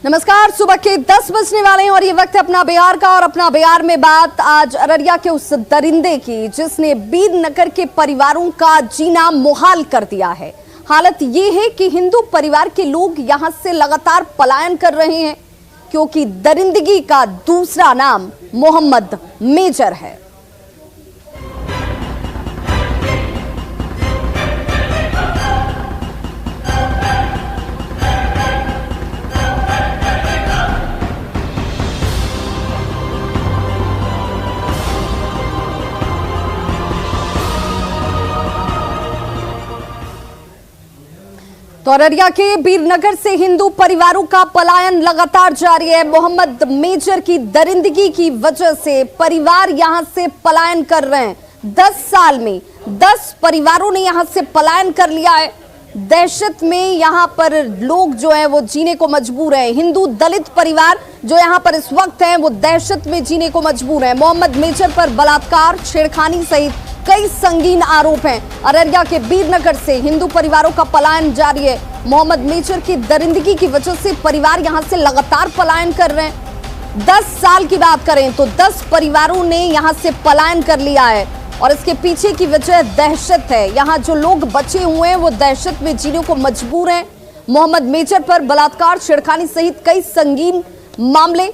नमस्कार, सुबह के 10 बजने वाले हैं और ये वक्त है अपना बिहार का। और अपना बिहार में बात आज अररिया के उस दरिंदे की जिसने बीरनगर के परिवारों का जीना मुहाल कर दिया है। हालत ये है कि हिंदू परिवार के लोग यहां से लगातार पलायन कर रहे हैं क्योंकि दरिंदगी का दूसरा नाम मोहम्मद मेजर है। तो अररिया के बीरनगर से हिंदू परिवारों का पलायन लगातार जारी है। मोहम्मद मेजर की दरिंदगी की वजह से परिवार यहां से पलायन कर रहे हैं। 10 साल में 10 परिवारों ने यहां से पलायन कर लिया है। दहशत में यहां पर लोग जो हैं वो जीने को मजबूर हैं। हिंदू दलित परिवार जो यहां पर इस वक्त हैं वो दहशत में जीने को मजबूर हैं। मोहम्मद मेजर पर बलात्कार, छेड़खानी सहित कई संगीन आरोप हैं। अररिया के बीरनगर से हिंदू परिवारों का पलायन जारी है। मोहम्मद मेजर की दरिंदगी की वजह से परिवार यहां से लगातार पलायन कर रहे हैं। 10 साल की बात करें तो 10 परिवारों ने यहां से पलायन कर लिया है और इसके पीछे की वजह दहशत है। यहां जो लोग बचे हुए हैं वो दहशत में जीने को मजबूर हैं। मोहम्मद मेजर पर बलात्कार, छेड़खानी सहित कई संगीन मामले।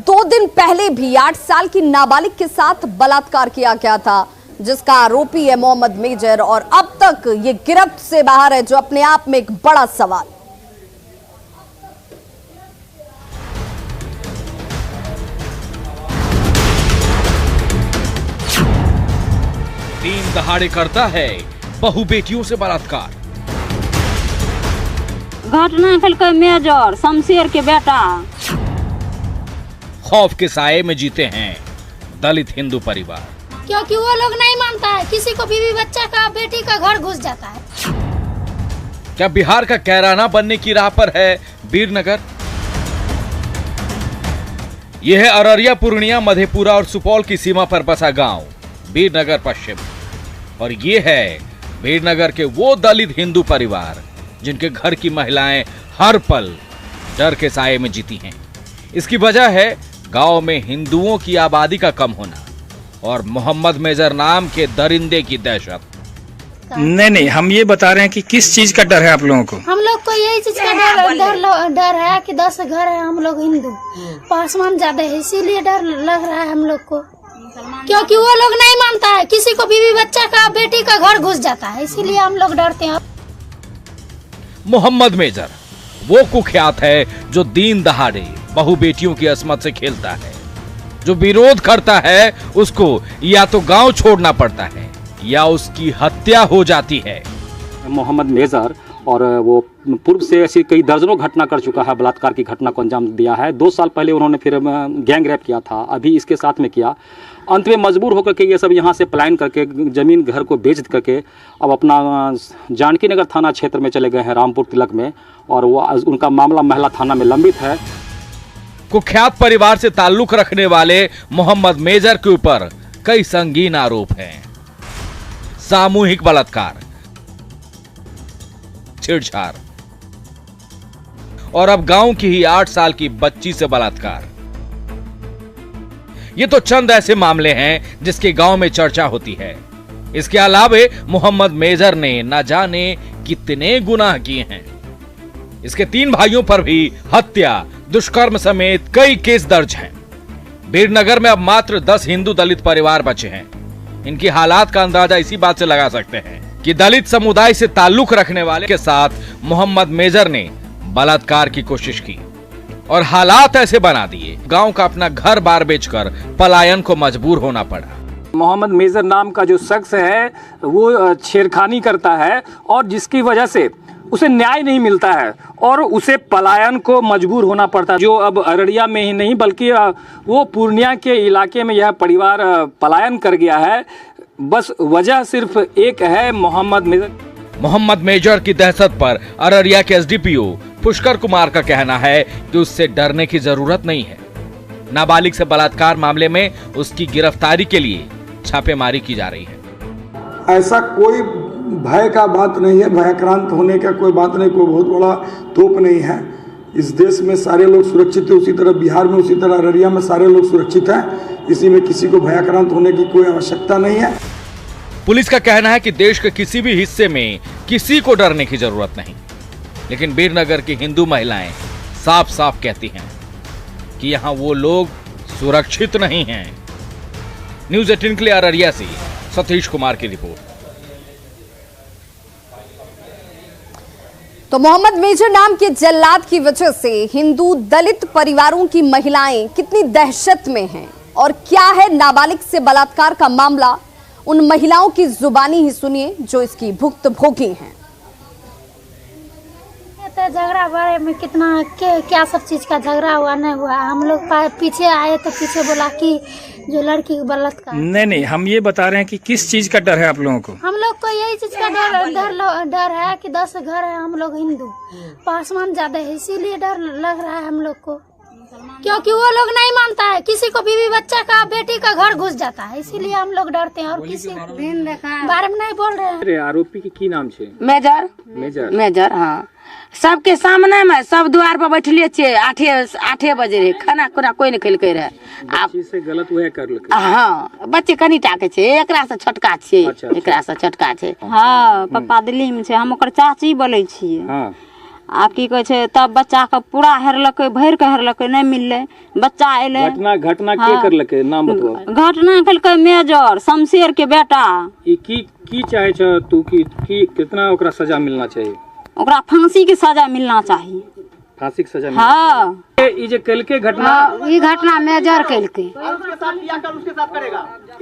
2 दिन पहले भी 8 साल की नाबालिग के साथ बलात्कार किया गया था जिसका आरोपी है मोहम्मद मेजर और अब तक ये गिरफ्त से बाहर है, जो अपने आप में एक बड़ा सवाल। दिन दहाड़े करता है बहु बेटियों से बलात्कार। घटना कल मेजर शमशेर के बेटा। खौफ के साए में जीते हैं दलित हिंदू परिवार क्योंकि वो लोग नहीं मानता है, किसी को बीवी बच्चा का बेटी का घर घुस जाता है। क्या बिहार का कैराना बनने की राह पर है बीरनगर? यह है अररिया, पूर्णिया, मधेपुरा और सुपौल की सीमा पर बसा गांव बीरनगर पश्चिम। और ये है बीरनगर के वो दलित हिंदू परिवार जिनके घर की महिलाएं हर पल डर के साए में जीती हैं। इसकी वजह है गांव में हिंदुओं की आबादी का कम होना और मोहम्मद मेजर नाम के दरिंदे की दहशत। नहीं, हम ये बता रहे हैं कि किस चीज का डर है आप लोगों को? हम लोग को यही चीज का डर है कि 10 घर है, हम लोग हिंदू, पासवान ज्यादा है, इसीलिए डर लग रहा है हम लोग को। क्योंकि वो लोग नहीं मानता है, किसी को बीवी बच्चा का बेटी का घर घुस जाता है, इसीलिए हम लोग डरते हैं। मोहम्मद मेजर वो कुख्यात है जो दीन दहाड़े बहु बेटियों की अस्मत से खेलता है। जो विरोध करता है उसको या तो गांव छोड़ना पड़ता है या उसकी हत्या हो जाती है। मोहम्मद मेजर और वो पूर्व से ऐसी कई दर्जनों घटना कर चुका है, बलात्कार की घटना को अंजाम दिया है। 2 साल पहले उन्होंने फिर गैंग रेप किया था, अभी इसके साथ में किया। अंत में मजबूर होकर के ये सब यहाँ से पलायन करके जमीन घर को बेच करके अब अपना जानकी नगर थाना क्षेत्र में चले गए हैं, रामपुर तिलक में, और वो उनका मामला महिला थाना में लंबित है। कुख्यात परिवार से ताल्लुक रखने वाले मोहम्मद मेजर के ऊपर कई संगीन आरोप हैं। सामूहिक बलात्कार, छेड़छाड़ और अब गांव की ही 8 साल की बच्ची से बलात्कार। ये तो चंद ऐसे मामले हैं जिसके गांव में चर्चा होती है। इसके अलावे मोहम्मद मेजर ने न जाने कितने गुनाह किए हैं। इसके 3 भाइयों पर भी हत्या, दुष्कर्म समेत कई केस दर्ज हैं। बीरनगर में अब मात्र 10 हिंदू दलित परिवार बचे हैं। इनकी हालात का अंदाजा इसी बात से लगा सकते हैं कि दलित समुदाय से ताल्लुक रखने वाले के साथ मोहम्मद मेजर ने बलात्कार की कोशिश की और हालात ऐसे बना दिए गांव का अपना घर बार बेचकर पलायन को मजबूर होना पड़ा। मोहम्मद मेजर नाम का जो शख्स है वो छेड़खानी करता है और जिसकी वजह से उसे न्याय नहीं मिलता है और उसे पलायन को मजबूर होना पड़ता है। जो अब अररिया में ही नहीं बल्कि वो पूर्णिया के इलाके में यह परिवार पलायन कर गया है। बस वजह सिर्फ एक है, मोहम्मद मेजर की दहशत पर अररिया के एसडीपीओ पुष्कर कुमार का कहना है कि उससे डरने की जरूरत नहीं है। नाबालिग से बलात्कार मामले में उसकी गिरफ्तारी के लिए छापेमारी की जा रही है। ऐसा कोई भय का बात नहीं है, भयक्रांत होने का कोई बात नहीं, कोई बहुत बड़ा तोप नहीं है। इस देश में सारे लोग सुरक्षित हैं, उसी तरह बिहार में, उसी तरह अररिया में सारे लोग सुरक्षित हैं। इसी में किसी को भयाक्रांत होने की कोई आवश्यकता नहीं है। पुलिस का कहना है कि देश के किसी भी हिस्से में किसी को डरने की जरूरत नहीं, लेकिन बीरनगर की हिंदू महिलाएं साफ साफ कहती हैं कि यहां वो लोग सुरक्षित नहीं हैं। न्यूज़ 18 के लिए अररिया से सतीश कुमार की रिपोर्ट। तो मोहम्मद मेजर नाम के जल्लाद की वजह से हिंदू दलित परिवारों की महिलाएं कितनी दहशत में हैं और क्या है नाबालिग से बलात्कार का मामला, उन महिलाओं की जुबानी ही सुनिए जो इसकी भुक्तभोगी हैं। तो झगड़ा बारे में कितना क्या सब चीज का झगड़ा हुआ नहीं हुआ। हम लोग पीछे आए तो पीछे बोला कि जो लड़की को बलात्कार। नहीं, हम ये बता रहे हैं कि किस चीज का डर है आप लोगों को। हम लोग को यही चीज का डर है कि 10 घर है, हम लोग हिंदू, पासवान ज्यादा है, इसीलिए डर लग रहा है हम लोग को, क्योंकि वो लोग नहीं मानता है, किसी को बीवी बच्चा का बेटी का घर घुस जाता है, इसीलिए हम लोग डरते हैं और किसी बारे में नहीं बोल रहे हैं। आरोपी की नाम छे? मेजर हाँ, सबके सामने में सब द्वार पर बैठले छे। 8 बजे रहे, खाना कोई नहीं खेलके रहे। आप से गलत हुए कर लके? हाँ, बच्चे कनी टाके छे, एकरा से छोटका छे। अच्छा। एकरा से छोटका छे। हाँ, पप्पा दिल्ली में छे, हम ओकर चाची बोले छियै। हाँ। आप की कहे छे, तब बच्चा के पूरा हेरलकै, भर के हेरलकै, नहीं मिलले, बच्चा एले। घटना के कर लके? नाम बताओ। घटना केलकै मेजर शमशेर के बेटा। ई की चाहे छ तू की कितना ओकरा सजा मिलना चाहिए? ओकरा फांसी की सजा मिलना चाहिए। फांसी की सजा? हाँ। ई जे कलके घटना, ई घटना मेजर कलके।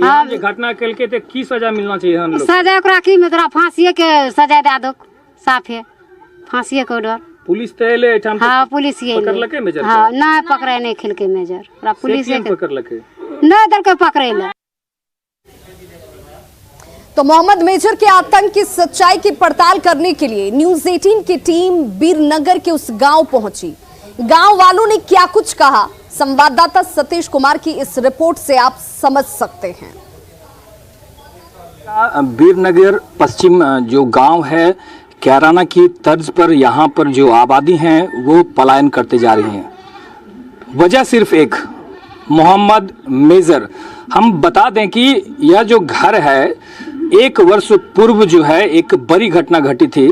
हाँ, जे घटना कलके ते की सजा मिलना चाहिए हम लोग? सजा ओकरा की में तोरा फांसी के सजा दे दो, साफ है, फांसी के डर। पुलिस ते एले एठाम? हाँ, पुलिस ये पकड़ लके मेजर? हाँ, ना पकड़े नहीं खिलके मेजर, ओकरा पुलिस पकड़ लके नहीं दल के पकड़े ले। तो मोहम्मद मेजर के आतंक की सच्चाई की पड़ताल करने के लिए न्यूज़ 18 की टीम बीरनगर के उस गांव पहुंची। गांव वालों ने क्या कुछ कहा, संवाददाता सतीश कुमार की इस रिपोर्ट से आप समझ सकते हैं। बीरनगर पश्चिम जो गांव है, कैराना की तर्ज पर यहाँ पर जो आबादी है वो पलायन करते जा रही हैं। वजह सिर्फ एक, मोहम्मद मेजर। हम बता दें कि यह जो घर है, 1 वर्ष पूर्व जो है एक बड़ी घटना घटी थी,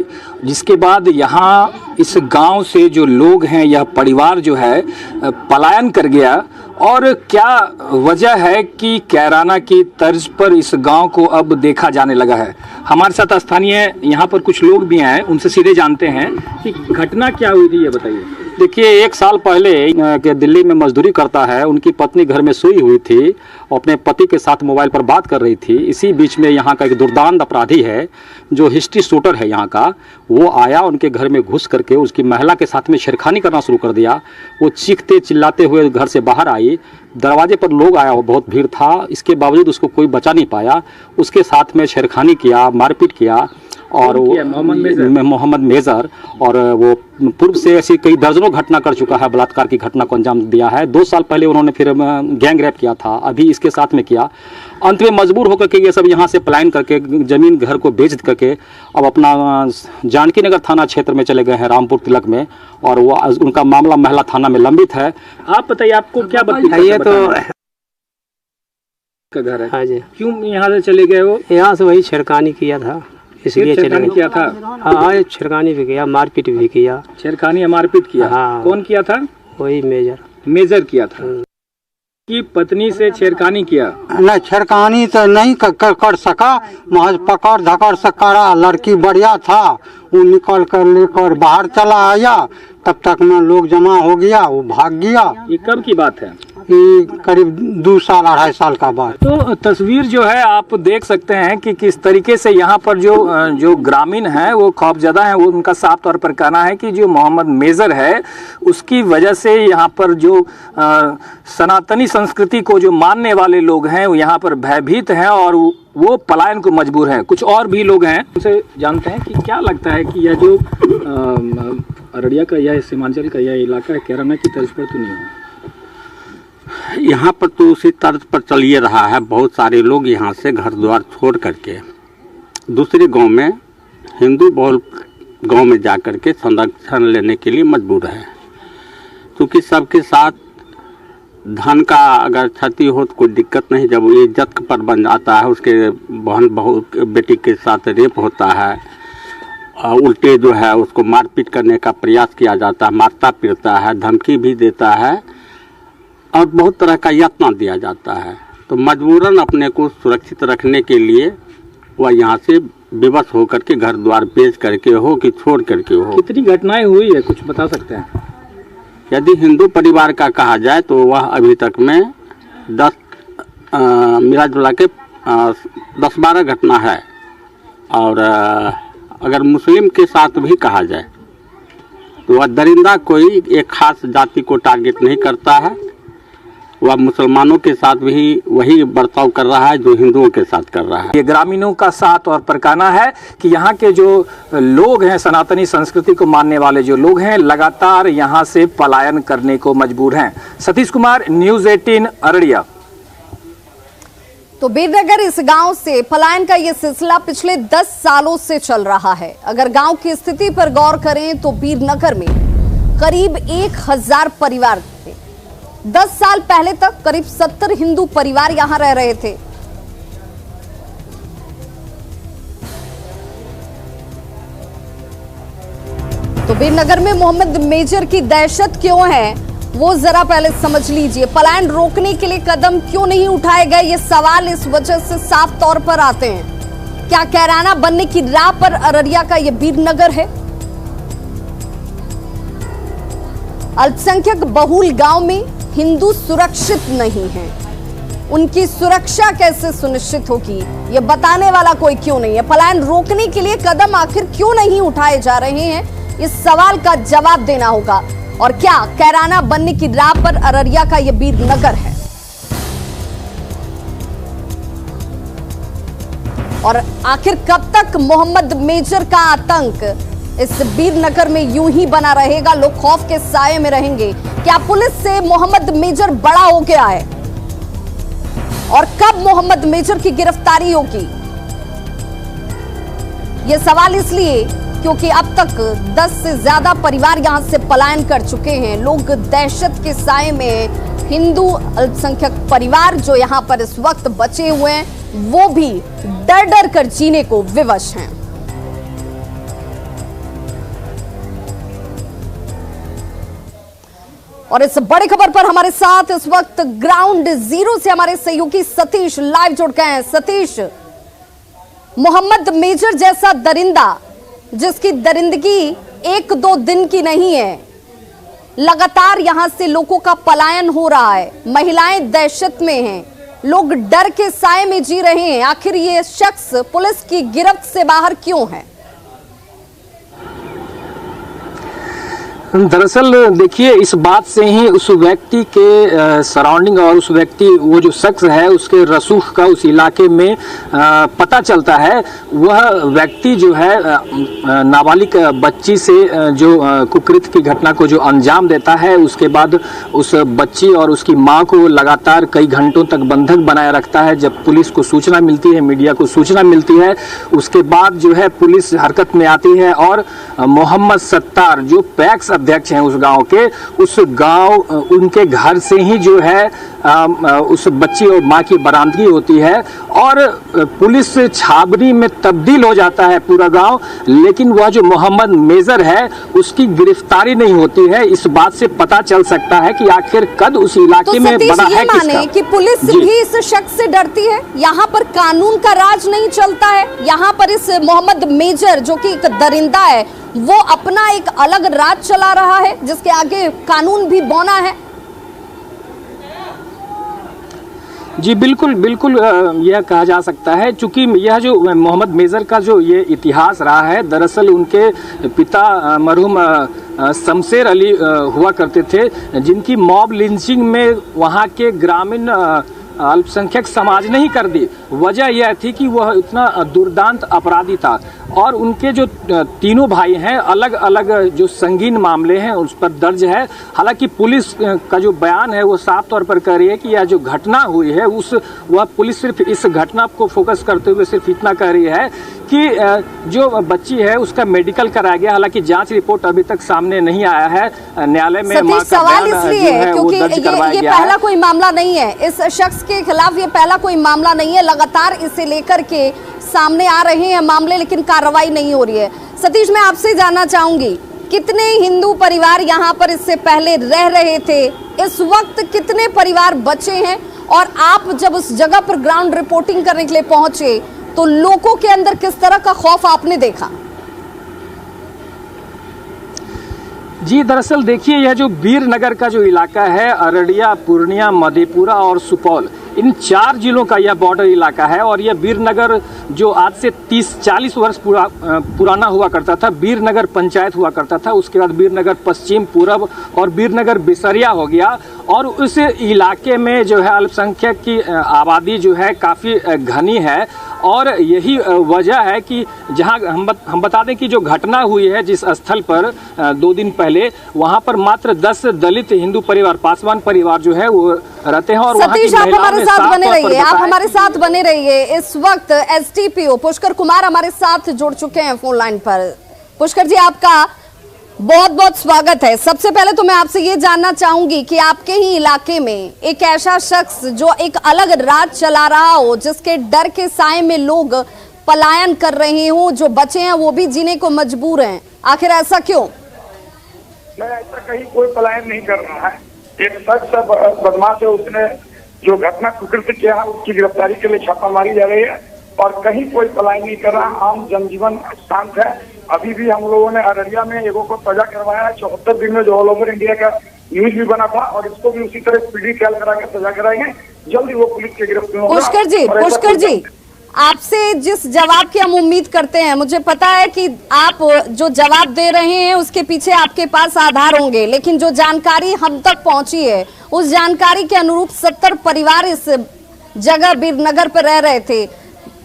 जिसके बाद यहाँ इस गांव से जो लोग हैं, यह परिवार जो है पलायन कर गया। और क्या वजह है कि कैराना की तर्ज पर इस गांव को अब देखा जाने लगा है। हमारे साथ स्थानीय यहाँ पर कुछ लोग भी हैं, उनसे सीधे जानते हैं कि घटना क्या हुई थी, ये बताइए। देखिए, 1 साल पहले के दिल्ली में मजदूरी करता है, उनकी पत्नी घर में सोई हुई थी, अपने पति के साथ मोबाइल पर बात कर रही थी। इसी बीच में यहाँ का एक दुर्दांत अपराधी है जो हिस्ट्री शूटर है यहाँ का, वो आया, उनके घर में घुस करके उसकी महिला के साथ में छेड़खानी करना शुरू कर दिया। वो चीखते चिल्लाते हुए घर से बाहर आई, दरवाजे पर लोग आया, वो बहुत भीड़ था, इसके बावजूद उसको कोई बचा नहीं पाया। उसके साथ में छेड़खानी किया, मारपीट किया। और वो मोहम्मद मेजर, और वो पूर्व से ऐसी कई दर्जनों घटना कर चुका है, बलात्कार की घटना को अंजाम दिया है। 2 साल पहले उन्होंने फिर गैंग रेप किया था, अभी इसके साथ में किया। अंत में मजबूर होकर के ये सब यहाँ से पलायन करके जमीन घर को बेच करके अब अपना जानकी नगर थाना क्षेत्र में चले गए हैं, रामपुर तिलक में, और वो उनका मामला महिला थाना में लंबित है। आप बताइए, आपको क्या बताइए? ये तो का घर है। हाँ जी। क्यों यहाँ से चले गए? वो यहाँ से वही छेड़खानी किया था, इसलिए छेड़खानी किया था। हाँ, छेड़खानी भी किया, मारपीट भी किया। छेड़खानी या मारपीट किया? हाँ। कौन किया था? वही मेजर किया था। की पत्नी से छेड़खानी किया? नहीं, छेड़खानी तो नहीं कर सका, महज पकड़ धकड़ से करा। लड़की बढ़िया था, वो निकल कर लेकर बाहर चला आया, तब तक में लोग जमा हो गया, वो भाग गया। ये कब की बात है? ये करीब 2 साल 2.5 साल का बात। तो तस्वीर जो है आप देख सकते हैं कि किस तरीके से यहाँ पर जो ग्रामीण है वो खौफजदा है। वो उनका साफ तौर पर कहना है कि जो मोहम्मद मेजर है उसकी वजह से यहाँ पर जो सनातनी संस्कृति को जो मानने वाले लोग हैं वो यहाँ पर भयभीत हैं और वो पलायन को मजबूर हैं। कुछ और भी लोग हैं, उनसे जानते हैं कि क्या लगता है कि यह जो अररिया का या सीमांचल का यह इलाका है, कैराना की तर्ज पर तो नहीं है? यहाँ पर तो उसी तर्ज पर चलिए रहा है। बहुत सारे लोग यहाँ से घर द्वार छोड़ करके दूसरे गांव में, हिंदू बहुल गांव में जा कर के संरक्षण लेने के लिए मजबूर है। क्योंकि सबके साथ धन का अगर क्षति हो तो कोई दिक्कत नहीं। जब ये इज्जत पर बन जाता है, उसके बहन बहू बेटी के साथ रेप होता है, उल्टे जो है उसको मारपीट करने का प्रयास किया जाता है, मारता पीटता है, धमकी भी देता है और बहुत तरह का यातना दिया जाता है। तो मजबूरन अपने को सुरक्षित रखने के लिए वह यहाँ से विवश होकर के घर द्वार बेच करके हो कि छोड़ करके हो। कितनी घटनाएं हुई है, कुछ बता सकते हैं? यदि हिंदू परिवार का कहा जाए तो वह अभी तक में 10 मिला जुला के 10-12 घटना है। और अगर मुस्लिम के साथ भी कहा जाए तो वह दरिंदा कोई एक खास जाति को टारगेट नहीं करता है। वह मुसलमानों के साथ भी वही बर्ताव कर रहा है जो हिंदुओं के साथ कर रहा है। ये ग्रामीणों का साथ और परकाना है कि यहाँ के जो लोग हैं, सनातनी संस्कृति को मानने वाले जो लोग हैं, लगातार यहाँ से पलायन करने को मजबूर हैं। सतीश कुमार, न्यूज़ 18 अररिया। तो बीरनगर इस गांव से पलायन का ये सिलसिला पिछले 10 सालों से चल रहा है। अगर गांव की स्थिति पर गौर करें तो बीरनगर में करीब 1000 परिवार थे। 10 साल पहले तक करीब 70 हिंदू परिवार यहां रह रहे थे। तो बीरनगर में मोहम्मद मेजर की दहशत क्यों है, वो जरा पहले समझ लीजिए। पलायन रोकने के लिए कदम क्यों नहीं उठाए गए, ये सवाल इस वजह से साफ तौर पर आते हैं। क्या कैराना बनने की राह पर अररिया का ये बीरनगर है? अल्पसंख्यक बहुल गांव में हिंदू सुरक्षित नहीं है। उनकी सुरक्षा कैसे सुनिश्चित होगी, ये बताने वाला कोई क्यों नहीं है। पलायन रोकने के लिए कदम आखिर क्यों नहीं उठाए जा रहे हैं, इस सवाल का जवाब देना होगा। और क्या कैराना बनने की राह पर अररिया का यह बीरनगर है? और आखिर कब तक मोहम्मद मेजर का आतंक इस बीरनगर में यूं ही बना रहेगा? लोग खौफ के साये में रहेंगे। क्या पुलिस से मोहम्मद मेजर बड़ा हो गया है? और कब मोहम्मद मेजर की गिरफ्तारी होगी? यह सवाल इसलिए क्योंकि अब तक 10 से ज्यादा परिवार यहां से पलायन कर चुके हैं। लोग दहशत के साए में, हिंदू अल्पसंख्यक परिवार जो यहां पर इस वक्त बचे हुए हैं, वो भी डर डर कर जीने को विवश हैं। और इस बड़ी खबर पर हमारे साथ इस वक्त ग्राउंड जीरो से हमारे सहयोगी सतीश लाइव जुड़ गए हैं। सतीश, मोहम्मद मेजर जैसा दरिंदा जिसकी दरिंदगी 1-2 दिन की नहीं है, लगातार यहां से लोगों का पलायन हो रहा है। महिलाएं दहशत में हैं, लोग डर के साए में जी रहे हैं। आखिर ये शख्स पुलिस की गिरफ्त से बाहर क्यों है? दरअसल देखिए, इस बात से ही उस व्यक्ति के सराउंडिंग और उस व्यक्ति, वो जो शख्स है, उसके रसूख का उस इलाके में पता चलता है। वह व्यक्ति जो है नाबालिग बच्ची से जो कुकृत्य की घटना को जो अंजाम देता है, उसके बाद उस बच्ची और उसकी मां को लगातार कई घंटों तक बंधक बनाए रखता है। जब पुलिस को सूचना मिलती है, मीडिया को सूचना मिलती है, उसके बाद जो है पुलिस हरकत में आती है और मोहम्मद सत्तार जो पैक्स अध्यक्ष हैं उस गांव के, उस गांव उनके घर से ही जो है उस बच्ची और मां की बरामदगी होती है और पुलिस छावनी में तब्दील हो जाता है पूरा गांव। लेकिन वह जो मोहम्मद मेजर है, उसकी गिरफ्तारी नहीं होती है। इस बात से पता चल सकता है कि आखिर कद उस इलाके में बड़ा है किसका। कि पुलिस भी इस शख्स से डरती है? यहाँ पर कानून का राज नहीं चलता है? यहाँ पर इस मोहम्मद मेजर जो कि एक दरिंदा है, वो अपना एक अलग राज चला रहा है जिसके आगे कानून भी बौना है? जी बिल्कुल बिल्कुल, यह कहा जा सकता है। चूंकि यह जो मोहम्मद मेजर का जो ये इतिहास रहा है, दरअसल उनके पिता मरहूम शमशेर अली हुआ करते थे, जिनकी मॉब लिंचिंग में वहाँ के ग्रामीण अल्पसंख्यक समाज ने ही कर दी। वजह यह थी कि वह इतना दुर्दांत अपराधी था और उनके जो तीनों भाई हैं अलग अलग जो संगीन मामले हैं उस पर दर्ज है। हालांकि पुलिस का जो बयान है वो साफ तौर पर कह रही है कि यह जो घटना हुई है वह पुलिस सिर्फ इस घटना को फोकस करते हुए सिर्फ इतना कह रही है कि जो बच्ची है उसका मेडिकल कराया गया। हालांकि जांच रिपोर्ट अभी तक सामने नहीं आया है। न्यायालय में मां का सवाल बयान इसलिए जो है वो क्योंकि दर्ज करवाया ये गया पहला है। कोई मामला नहीं है, इस शख्स के खिलाफ ये पहला कोई मामला नहीं है। लगातार इसे लेकर के सामने आ रहे हैं मामले, लेकिन कार्रवाई नहीं हो रही है। सतीश, मैं आपसे जानना चाहूंगी, कितने हिंदू परिवार यहाँ पर इससे पहले रह रहे थे? इस वक्त कितने परिवार बचे हैं? और आप जब उस जगह पर ग्राउंड रिपोर्टिंग करने के लिए पहुंचे तो लोगों के अंदर किस तरह का खौफ आपने देखा? जी, दरअसल देखिए, यह जो वीरनगर का जो इलाका है, अररिया, पूर्णिया, मधेपुरा और सुपौल, इन 4 जिलों का यह बॉर्डर इलाका है। और यह वीरनगर जो आज से 30-40 वर्ष पुराना हुआ करता था, वीरनगर पंचायत हुआ करता था। उसके बाद वीरनगर पश्चिम, पूरब और वीरनगर बिसरिया हो गया। और उस इलाके में जो है अल्पसंख्यक की आबादी जो है काफ़ी घनी है। और यही वजह है कि जहां हम बता दें कि जो घटना हुई है जिस स्थल पर 2 दिन पहले, वहां पर मात्र 10 दलित हिंदू परिवार, पासवान परिवार जो है वो रहते हैं। और सतीश, आप हमारे साथ बने रहिए, आप हमारे साथ बने रहिए। इस वक्त एसडीपीओ पुष्कर कुमार हमारे साथ जुड़ चुके हैं फोन लाइन पर। पुष्कर जी, आपका बहुत बहुत स्वागत है। सबसे पहले तो मैं आपसे ये जानना चाहूंगी कि आपके ही इलाके में एक ऐसा शख्स जो एक अलग राज चला रहा हो, जिसके डर के साए में लोग पलायन कर रहे हो, जो बचे हैं वो भी जीने को मजबूर हैं, आखिर ऐसा क्यों? मैं ऐसा कहीं कोई पलायन नहीं कर रहा है। एक शख्स बदमाश है, उसने जो घटना कुकृत्य किया है उसकी गिरफ्तारी के लिए छापामारी जा रही है और कहीं कोई पलायन नहीं कर रहा। आम जनजीवन शांत है। अभी भी हम लोगों ने अररिया में एगो को सजा करवाया है 74 दिन में, जो ऑल ओवर इंडिया का न्यूज भी बना था। और इसको भी उसी तरह स्पीडी ट्रायल करा के सजा कराएंगे। जल्दी वो पुलिस के गिरफ्त में होगा। पुष्कर जी, आपसे जिस जवाब की हम उम्मीद करते हैं, मुझे पता है कि आप जो जवाब दे रहे हैं उसके पीछे आपके पास आधार होंगे, लेकिन जो जानकारी हम तक पहुंची है उस जानकारी के अनुरूप 70 परिवार इस जगह वीरनगर पर रह रहे थे।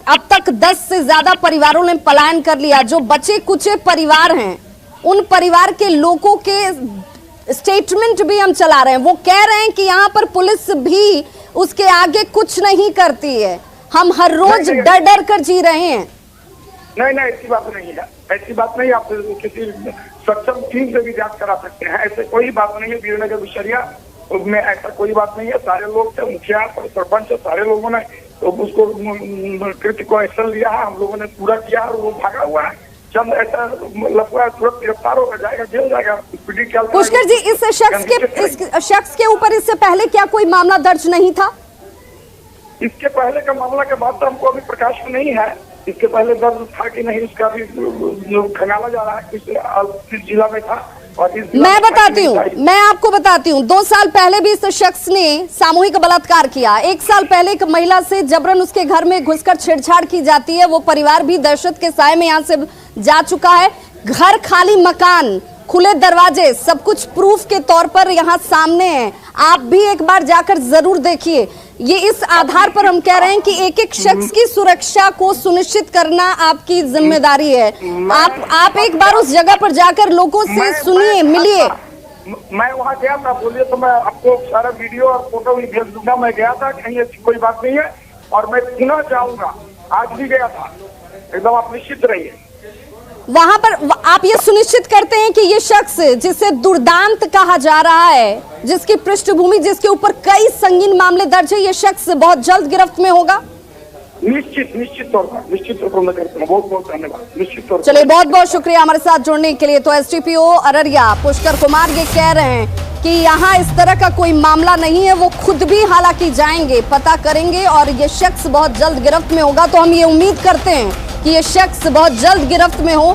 अब तक 10 से ज्यादा परिवारों ने पलायन कर लिया। जो बचे कुचे परिवार हैं, उन परिवार के लोगों के स्टेटमेंट भी हम चला रहे हैं। वो कह रहे हैं कि यहाँ पर पुलिस भी उसके आगे कुछ नहीं करती है, हम हर रोज डर डर कर जी रहे हैं। नहीं, ऐसी बात नहीं है, ऐसी बात नहीं। आप किसी सक्षम टीम से भी जांच करा सकते हैं। ऐसे कोई बात नहीं है। वीरनगर बिसरिया में ऐसा कोई बात नहीं है। सारे लोग थे, मुखिया, सरपंच, सारे लोगों ने तो उसको कृत्य को एक्शन लिया है। हम लोगों ने पूरा किया और वो भागा हुआ है। चंद ऐसा लफड़ा तुरंत गिरफ्तार होकर जाएगा, जेल जाएगा। पुष्कर जी, इस शख्स के ऊपर इससे पहले क्या कोई मामला दर्ज नहीं था? इसके पहले का मामला के बाद तो हमको अभी प्रकाश में नहीं है। इसके पहले दर्ज था कि नहीं, उसका भी खंगाला जा रहा है किस जिला में था। और मैं बताती हूँ, मैं आपको बताती हूँ। 2 साल पहले भी इस शख्स ने सामूहिक बलात्कार किया। 1 साल पहले एक महिला से जबरन उसके घर में घुसकर छेड़छाड़ की जाती है। वो परिवार भी दहशत के साए में यहाँ से जा चुका है। घर खाली, मकान खुले, दरवाजे, सब कुछ प्रूफ के तौर पर यहाँ सामने है। आप भी एक बार जाकर जरूर देखिए। ये इस आधार पर हम कह रहे हैं कि एक एक शख्स की सुरक्षा को सुनिश्चित करना आपकी जिम्मेदारी है। आप एक बार उस जगह पर जाकर लोगों से सुनिए, मिलिए। मैं वहाँ गया था, बोलिए तो मैं आपको सारा वीडियो और फोटो भी भेज दूंगा। मैं गया था, कहीं ऐसी कोई बात नहीं है और मैं पुनः जाऊंगा। आज भी गया था, एकदम आप निश्चित रहिए। वहां पर आप ये सुनिश्चित करते हैं कि ये शख्स जिसे दुर्दांत कहा जा रहा है, जिसकी पृष्ठभूमि, जिसके ऊपर कई संगीन मामले दर्ज है, ये शख्स बहुत जल्द गिरफ्त में होगा? निश्चित तौर पर मैं करता हूं। बहुत बहुत धन्यवाद। निश्चित तौर पर। चलिए, बहुत बहुत शुक्रिया हमारे साथ जुड़ने के लिए। तो एसडीपीओ अररिया पुष्कर कुमार ये कह रहे हैं कि यहाँ इस तरह का कोई मामला नहीं है। वो खुद भी हालांकि जाएंगे, पता करेंगे और ये शख्स बहुत जल्द गिरफ्त में होगा। तो हम ये उम्मीद करते हैं कि ये शख्स बहुत जल्द गिरफ्त में हो,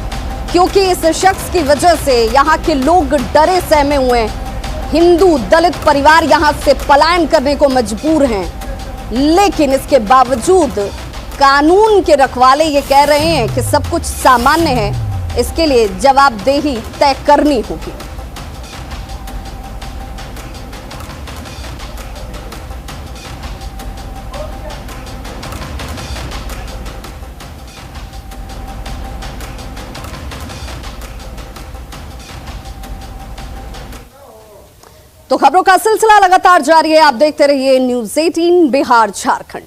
क्योंकि इस शख्स की वजह से यहाँ के लोग डरे सहमे हुए हैं। हिंदू दलित परिवार यहाँ से पलायन करने को मजबूर हैं, लेकिन इसके बावजूद कानून के रखवाले ये कह रहे हैं कि सब कुछ सामान्य है। इसके लिए जवाबदेही तय करनी होगी। तो खबरों का सिलसिला लगातार जारी है। आप देखते रहिए न्यूज़ 18 बिहार झारखंड।